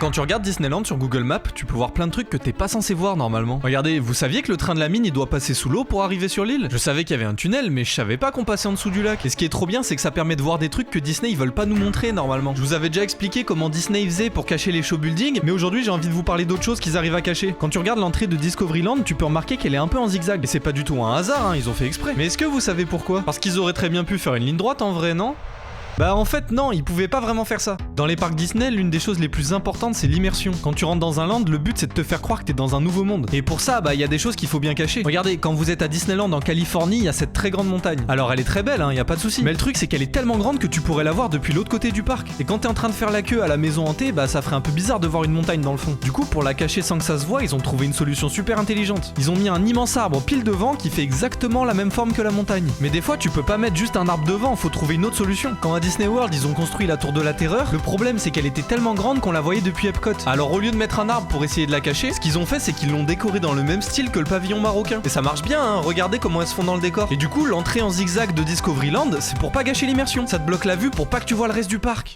Quand tu regardes Disneyland sur Google Maps, tu peux voir plein de trucs que t'es pas censé voir normalement. Regardez, vous saviez que le train de la mine il doit passer sous l'eau pour arriver sur l'île? Je savais qu'il y avait un tunnel, mais je savais pas qu'on passait en dessous du lac. Et ce qui est trop bien, c'est que ça permet de voir des trucs que Disney ils veulent pas nous montrer normalement. Je vous avais déjà expliqué comment Disney faisait pour cacher les show building, mais aujourd'hui j'ai envie de vous parler d'autre chose qu'ils arrivent à cacher. Quand tu regardes l'entrée de Discoveryland, tu peux remarquer qu'elle est un peu en zigzag. Et c'est pas du tout un hasard, hein, ils ont fait exprès. Mais est-ce que vous savez pourquoi? Parce qu'ils auraient très bien pu faire une ligne droite en vrai, non? Bah en fait non, ils pouvaient pas vraiment faire ça. Dans les parcs Disney, l'une des choses les plus importantes c'est l'immersion. Quand tu rentres dans un land, le but c'est de te faire croire que t'es dans un nouveau monde. Et pour ça, bah il y a des choses qu'il faut bien cacher. Regardez, quand vous êtes à Disneyland en Californie, il y a cette très grande montagne. Alors elle est très belle, hein, y a pas de souci. Mais le truc c'est qu'elle est tellement grande que tu pourrais la voir depuis l'autre côté du parc. Et quand t'es en train de faire la queue à la maison hantée, bah ça ferait un peu bizarre de voir une montagne dans le fond. Du coup, pour la cacher sans que ça se voie, ils ont trouvé une solution super intelligente. Ils ont mis un immense arbre pile devant qui fait exactement la même forme que la montagne. Mais des fois, tu peux pas mettre juste un arbre devant, faut trouver une autre solution. Quand à Disney World, ils ont construit la tour de la terreur, le problème c'est qu'elle était tellement grande qu'on la voyait depuis Epcot. Alors au lieu de mettre un arbre pour essayer de la cacher, ce qu'ils ont fait c'est qu'ils l'ont décoré dans le même style que le pavillon marocain. Et ça marche bien, hein, regardez comment elles se font dans le décor. Et du coup, l'entrée en zigzag de Discoveryland, c'est pour pas gâcher l'immersion. Ça te bloque la vue pour pas que tu vois le reste du parc.